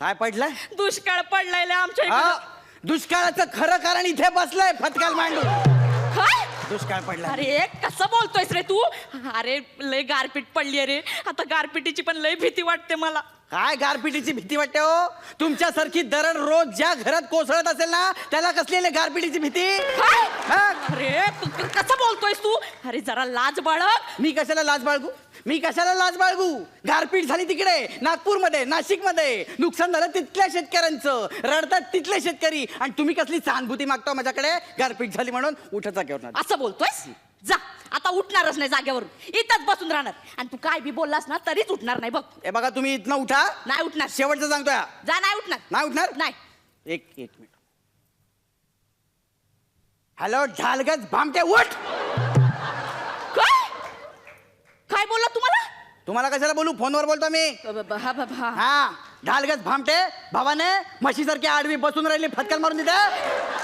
Speaker 2: काय पडलंय?
Speaker 4: दुष्काळ पडलाय रे आमच्या
Speaker 2: हा,
Speaker 4: इकडं.
Speaker 2: दुष्काळाचं खरं कारण इथे बसलंय फटकाल मांडून.
Speaker 4: काय?
Speaker 2: दुष्काळ पडला.
Speaker 4: अरे कसं बोलतोयस रे तू? अरे लय गारपीट पडली रे. आता गारपिटीची पण लय भीती वाटते मला.
Speaker 2: काय गारपिटीची भीती वाटते हो? तुमच्यासारखी दररोज ज्या घरात कोसळत असेल ना, त्याला कसली गारपिटीची भीती?
Speaker 4: काय?
Speaker 2: हा?
Speaker 4: अरे कसं बोलतोयस तू? अरे जरा लाज बाळग.
Speaker 2: मी कशाला लाज बाळगू? मी कशाला लाज बाळगू? गारपीट झाली तिकडे नागपूरमध्ये, नाशिकमध्ये, नुकसान झालं तिथल्या शेतकऱ्यांचं, रडतात तिथले शेतकरी, आणि तुम्ही कसली सहानुभूती मागता माझ्याकडे? गारपीट झाली म्हणून उठत जागेवर.
Speaker 4: असं बोलतोयस? जा, आता उठणारच नाही जागेवरून, इथंच बसून राहणार. आणि तू काय बी बोललास ना तरीच उठणार नाही बघ.
Speaker 2: हे बघा तुम्ही इथनं उठा.
Speaker 4: नाही उठणार.
Speaker 2: शेवटचं सांगतोय.
Speaker 4: जा, नाही उठणार.
Speaker 2: नाही उठणार?
Speaker 4: नाही.
Speaker 2: एक मिनिट. हॅलो ढालगज भामटे, उठ.
Speaker 4: काय? काय बोलला तुम्हाला?
Speaker 2: तुम्हाला कशाला बोलू? फोनवर बोलतो मी. हा, ढालगज भामटे भावाने म्हशीसारखी आडवी बसून राहिली, फटकल मारून तिथे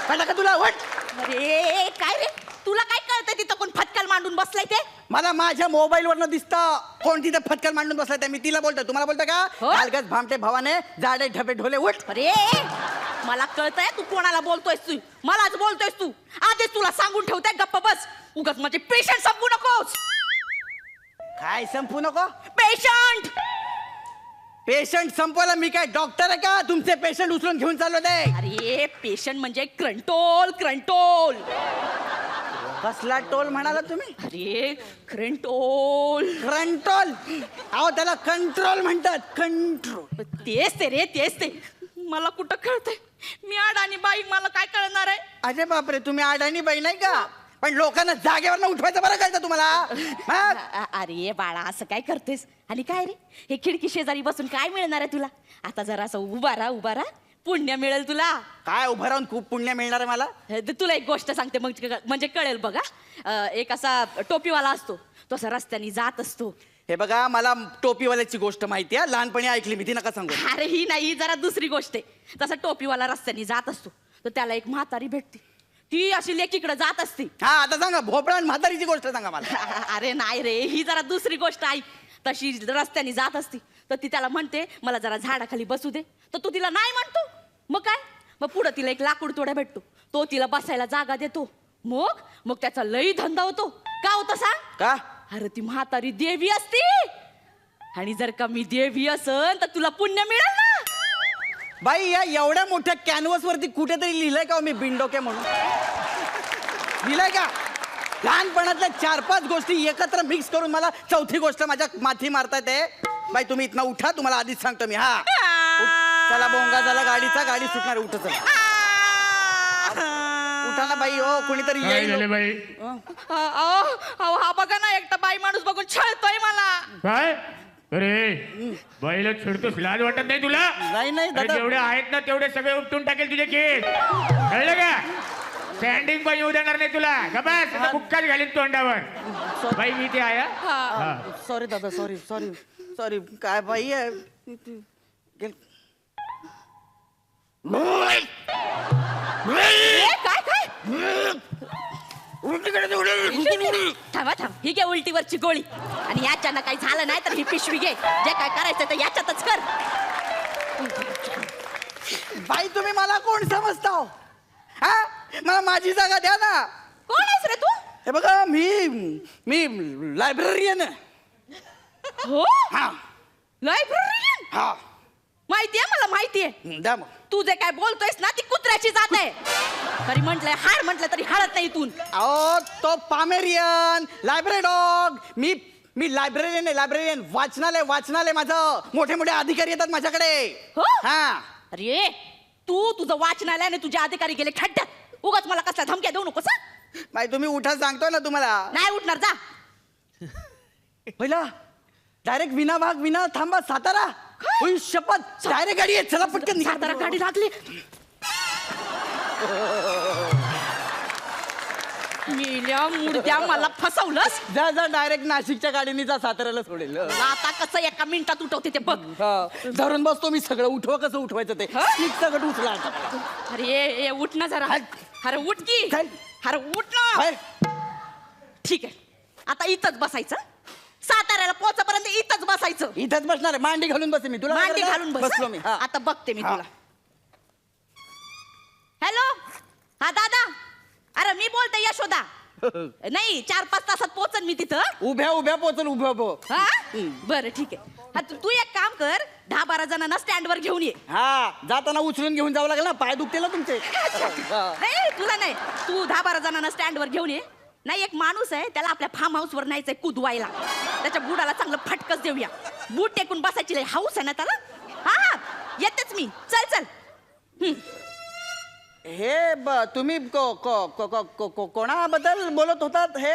Speaker 2: कळलं का तुला? उठ.
Speaker 4: अरे काय रे, तुला काय कळतंय तिथं कोण फटकल मांडून बसलाय ते?
Speaker 2: मला माझ्या मोबाईल वरनं दिसतं कोण तिथे फटकल मांडून बसलाय ते. मी तिला बोलतोय, तुम्हाला बोलतोय का?
Speaker 4: हो?
Speaker 2: ढालगज भामटे भावाने जाडे ढबे ढोले, उठ.
Speaker 4: अरे मला कळतंय तू कोणाला बोलतोयस. तू मलाच बोलतोयस. तू आधीच तुला सांगून ठेवते, गप्प बस. उगाच माझे पेशंट संपू नकोस.
Speaker 2: काय संपू नको?
Speaker 4: पेशंट
Speaker 2: पेशंट संपवला मी काय डॉक्टर आहे का? तुमचे पेशंट उचलून घेऊन चाललो ते.
Speaker 4: अरे पेशंट म्हणजे क्रंटोल. क्रंटोल
Speaker 2: कसला टोल म्हणाला तुम्ही?
Speaker 4: अरे क्रंटोल.
Speaker 2: कंट्रोल? अहो त्याला कंट्रोल म्हणतात. कंट्रोल.
Speaker 4: तेच ते रे, तेच ते. मला कुठं कळतंय? मी अडाणी बाई, मला काय कळणार आहे?
Speaker 2: अरे बापरे, तुम्ही अडाणी बाई नाही का? पण लोकांना जागेवर उठवायचं बरं कळतं तुम्हाला? हा?
Speaker 4: अरे बाळा असं काय करतेस? आणि काय रे, हे खिडकी शेजारी बसून काय मिळणार आहे तुला? आता जरा असं उभा राहा, पुण्य मिळेल तुला.
Speaker 2: काय उभं राहून खूप पुण्य मिळणार आहे मला?
Speaker 4: तुला एक गोष्ट सांगते म्हणजे कळेल बघा. एक असा टोपीवाला असतो, तो असा रस्त्याने जात असतो.
Speaker 2: हे बघा, मला टोपीवाल्याची गोष्ट माहिती आहे, लहानपणी ऐकली मी, ती नका सांगू.
Speaker 4: अरे ही नाही, जरा दुसरी गोष्ट आहे. तसा टोपीवाला रस्त्याने जात असतो, तर त्याला एक म्हातारी भेटते. ती अशी लेकीकडे जात असते.
Speaker 2: हा, आता सांगा, भोपळा आणि म्हातारीची गोष्ट सांगा मला.
Speaker 4: अरे नाही रे, ही जरा दुसरी गोष्ट ऐक. तशी रस्त्याने जात असते, तर ती त्याला म्हणते मला जरा झाडाखाली बसू दे. तर तो तिला नाही म्हणतो. मग काय, मग पुढं तिला एक लाकूड तोडा भेटतो, तो तिला बसायला जागा देतो. मग त्याचा लई धंदा होतो. का होता सांग?
Speaker 2: का?
Speaker 4: अरे ती म्हातारी देवी असते, आणि जर का मी देवी असन तर तुला पुण्य मिळेल ना.
Speaker 2: बाई, या एवढ्या मोठ्या कॅनव्हास वरती कुठेतरी लिहिलंय का मी बिनडोके म्हणून? लिहिलंय का? लहानपणातल्या 4-5 गोष्टी एकत्र मिक्स करून मला चौथी गोष्ट माझ्या माथी मारताय ते. बाई तुम्ही इथनं उठा, तुम्हाला आधीच सांगतो मी. हा चला, बोंगा झाला गाडीचा, गाडी सुटणार. उठ चला, उठा ना बाई. हो कोणीतरी
Speaker 5: काय
Speaker 2: येईल.
Speaker 5: झालं बाई?
Speaker 4: हा बघा ना, एकटा बाई माणूस बघून छळतोय मला.
Speaker 5: काय? अरे बाईला चिडतोस, लाज वाटत नाही तुला?
Speaker 2: नाही नाही
Speaker 5: अरे
Speaker 2: दादा.
Speaker 5: जेवढे आहेत ना तेवढे सगळे उपटून टाकेल तुझे केस, कळलं का? स्टँडिंग पण येऊ देणार नाही तुला. गबास, आता बुक्काच घालीन तोंडावर. बाई मी ते आहे. हा.
Speaker 2: सॉरी दादा, सॉरी सॉरी सॉरी. काय बाई आहे?
Speaker 4: काय थांबा, ही घे उलटीवरची गोळी. आणि याच्यानं काही झालं नाही तर ही पिशवी घे. जे काय करायचं तर याच्यातच कर.
Speaker 2: बाई तुम्ही मला कोण समजता हो? हा, मला माझी जागा द्या ना.
Speaker 4: कोण आहेस रे तू?
Speaker 2: हे बघा, मी लायब्ररियन आहे.
Speaker 4: हो,
Speaker 2: हा
Speaker 4: लायब्ररियन.
Speaker 2: हा,
Speaker 4: माहितीये मला, माहितीये.
Speaker 2: द्या मग.
Speaker 4: तू जे काय बोलतोयस ना ती कुत्र्याची जात आहे. तरी म्हटलंय हाड म्हटलं तरी हाडत नाही इथून.
Speaker 2: अहो तो पामेरियन लायब्ररी डॉग. मी लायब्ररियन आहे, लायब्ररियन. वाचनालय माझं. मोठे मोठे अधिकारी येतात माझ्याकडे.
Speaker 4: हो?
Speaker 2: हा.
Speaker 4: अरे तुझं वाचनालय आणि तुझे अधिकारी गेले खड्ड्यात. उगाच मला कसला धमक्या देऊ नकोस.
Speaker 2: बाई तुम्ही उठा सांगतोय ना तुम्हाला.
Speaker 8: नाही उठणार जा.
Speaker 2: पहिला डायरेक्ट विना भाग विना थांबा सातारा. होई शपथ डायरेक्ट गाडी आहे. चला पटकन
Speaker 8: सातारा गाडी लागली. मेल्या मुर्द्या मला फसवलंस.
Speaker 2: जा जा डायरेक्ट नाशिकच्या गाडीने जा साताऱ्याला सोडेल.
Speaker 8: आता कसं एका मिनिटात उठवते ते बघ.
Speaker 2: धरून बसतो मी सगळं. उठवा कसं उठवायचं ते. नीट सगळं उठला आता.
Speaker 8: अरे उठ ना जरा. अरे उठ की.
Speaker 2: चल.
Speaker 8: अरे उठ ना.
Speaker 2: बाय.
Speaker 8: ठीक आहे आता इथंच बसायचं. साताऱ्याला पोहोचपर्यंत इथंच बसायचं.
Speaker 2: इथंच बसणार आहे. मांडी घालून बसे मी. तुला काय
Speaker 8: मांडी
Speaker 2: करायचं?
Speaker 8: घालून बस
Speaker 2: बसलो
Speaker 8: हं?
Speaker 2: मी. हा.
Speaker 8: आता बघते मी
Speaker 2: हा.
Speaker 8: तुला. हॅलो हा दादा. अरे मी बोलते यशोदा. नाही 4-5 तासात पोहोचन मी तिथं.
Speaker 2: उभ्या उभ्या पोचल उभ्या उभं.
Speaker 8: हा बरं ठीक आहे. हा तू एक काम कर 10-12 जणांना स्टँडवर घेऊन ये.
Speaker 2: हा जाताना उचलून घेऊन जावं लागेल ना. पाय दुखतील ना तुमचे.
Speaker 8: नाही तुला नाही. तू 10-12 जणांना स्टँडवर घेऊन ये. नाही एक माणूस आहे त्याला आपल्या फार्म हाऊस वर न्यायचंय कुदवायला. त्याच्या बुडाला चांगलं फटकच देऊया. बूट टेकून बसायची लय हाऊस आहे ना त्याला. हा येतेच मी. चल चल.
Speaker 2: हे तुम्ही कोणाबद्दल बोलत होतात हे?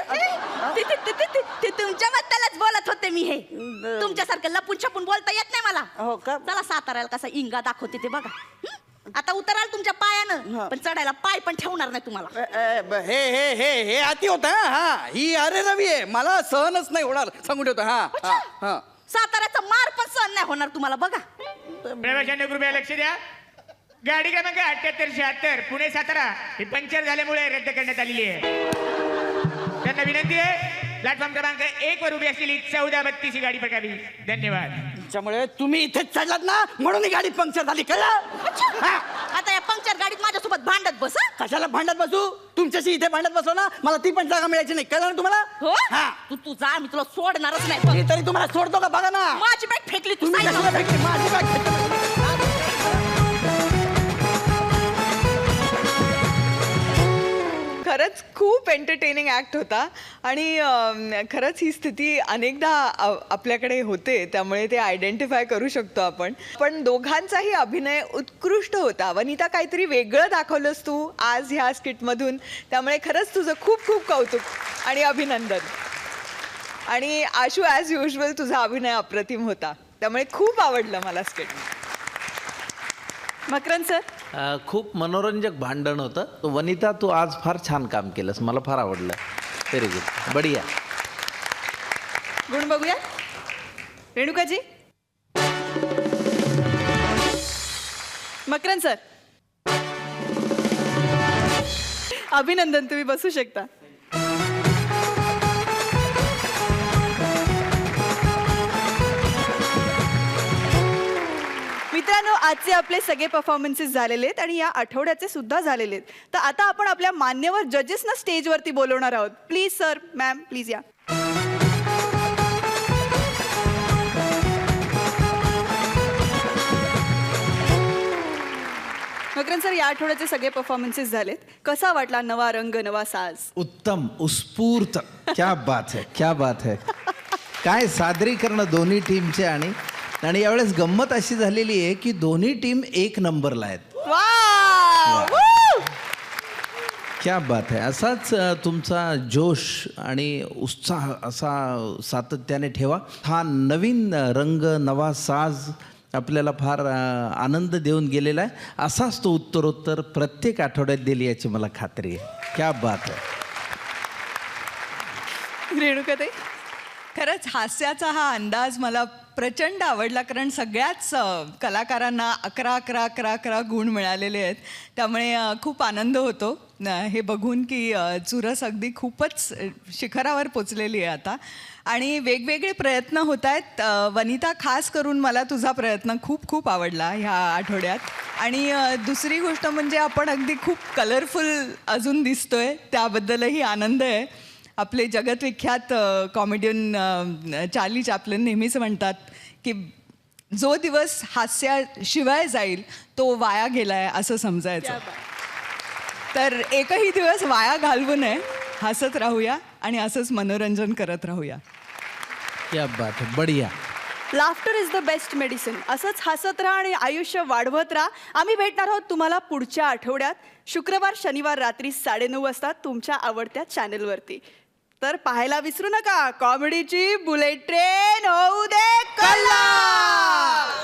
Speaker 8: ते तुमच्याबद्दलच बोलत होते मी. हे तुमच्यासारखं लपून छपून बोलता येत नाही मला.
Speaker 2: हो का?
Speaker 8: चला साताऱ्याला कसा इंगा दाखवते ते बघा. आता उतराल तुमच्या पायानं पण चढायला पाय पण ठेवणार नाही तुम्हाला.
Speaker 2: हे हे हे हे आती होत. हा ही अरे रवी आहे. मला सहनच नाही होणार सांगून ठेवतो. हा हा हा.
Speaker 8: साताऱ्याचा मार पण सहन नाही होणार तुम्हाला बघा.
Speaker 5: प्रवाशांनी कृपया लक्ष द्या. गाडी क्रमांक 7876 पुणे सातारा ही पंक्चर झाल्यामुळे रद्द करण्यात आलेली आहे. त्यांना विनंती आहे प्लॅटफॉर्म क्रमांक 1 वर उभी असलेली 1432 ही गाडी पकडावी. धन्यवाद.
Speaker 2: त्याच्यामुळे तुम्ही इथेच चढलात ना म्हणून ही गाडी पंक्चर झाली. कळलं? हा.
Speaker 8: आता या पंक्चर गाडीत माझ्यासोबत भांडत बस हं?
Speaker 2: कशाला भांडत बसू? तुमच्याशी इथे भांडत बसलो ना मला ती पण जागा मिळायची नाही. कळलं ना तुम्हाला?
Speaker 8: हो
Speaker 2: हा.
Speaker 8: तू जा मी तुला सोडणारच नाही.
Speaker 2: मी तरी तुम्हाला सोडतो का बघा ना.
Speaker 8: माझी बॅग फेकली तू.
Speaker 2: तुम्ही कशाला भेटली? माझी बॅग फेकली.
Speaker 7: खरंच खूप एंटरटेनिंग ॲक्ट होता आणि खरंच ही स्थिती अनेकदा आपल्याकडे होते त्यामुळे ते आयडेंटिफाय करू शकतो आपण. पण दोघांचाही अभिनय उत्कृष्ट होता. वनिता काहीतरी वेगळं दाखवलंस तू आज ह्या स्किटमधून. त्यामुळे खरंच तुझं खूप खूप कौतुक आणि अभिनंदन. आणि आशू ॲज युजल तुझा अभिनय अप्रतिम होता. त्यामुळे खूप आवडलं मला स्किट.
Speaker 1: मकरंद सर.
Speaker 6: खूप मनोरंजक भांडण होतं. वनिता तू आज फार छान काम केलंस. मला फार आवडलं. Very good. बढिया.
Speaker 1: गुण बघूया. रेणुकाजी. मकरंद सर. अभिनंदन तुम्ही बसू शकता. मित्रांनो आजचे आपले सगळे परफॉर्मन्सेस झालेले आहेत आणि या आठवड्याचे सुद्धा झालेले आहेत. तर आता आपण आपल्या मान्यवर जजेसना स्टेजवरती बोलवणार आहोत. प्लीज सर मॅम प्लीज या. मकरंद सर या आठवड्याचे सगळे परफॉर्मन्सेस झालेत. कसा वाटला नवा रंग नवा साज?
Speaker 10: उत्तम उत्स्फूर्त. क्या बात है क्या बात है. काय सादरीकरण दोन्ही टीमचे. आणि यावेळेस गंमत अशी झालेली आहे की दोन्ही टीम 1 नंबरला आहेत. क्या बात है. असाच तुमचा जोश आणि उत्साह असा सातत्याने ठेवा. हा नवीन रंग नवा साज आपल्याला फार आनंद देऊन गेलेला आहे. असाच तो उत्तरोत्तर प्रत्येक आठवड्यात दिली याची मला खात्री आहे. क्या बात आहे.
Speaker 1: रेणुकाताई.
Speaker 7: खरंच हास्याचा हा अंदाज मला प्रचंड आवडला. कारण सगळ्याच कलाकारांना 11 गुण मिळालेले आहेत. त्यामुळे खूप आनंद होतो हे बघून की चुरस अगदी खूपच शिखरावर पोचलेली आहे आता. आणि वेगवेगळे प्रयत्न होत आहेत. वनिता खास करून मला तुझा प्रयत्न खूप खूप आवडला ह्या आठवड्यात. आणि दुसरी गोष्ट म्हणजे आपण अगदी खूप कलरफुल अजून दिसतोय त्याबद्दलही आनंद आहे. आपले जगतविख्यात कॉमेडियन चार्ली चॅप्लिन नेहमीच म्हणतात की जो दिवस हास्याशिवाय जाईल तो वाया गेलाय असं समजायचं. तर एकही दिवस वाया घालवू नये. हसत राहूया आणि असंच मनोरंजन करत राहूया.
Speaker 10: क्या बात है. बढिया.
Speaker 1: Laughter is the best medicine. असंच हसत राहा आणि आयुष्य वाढवत राहा. आम्ही भेटणार आहोत तुम्हाला पुढच्या आठवड्यात शुक्रवार शनिवार रात्री 9:30 वाजता तुमच्या आवडत्या चॅनलवरती. तर पाहायला विसरू नका. कॉमेडीची बुलेट ट्रेन होऊ दे कल्ला.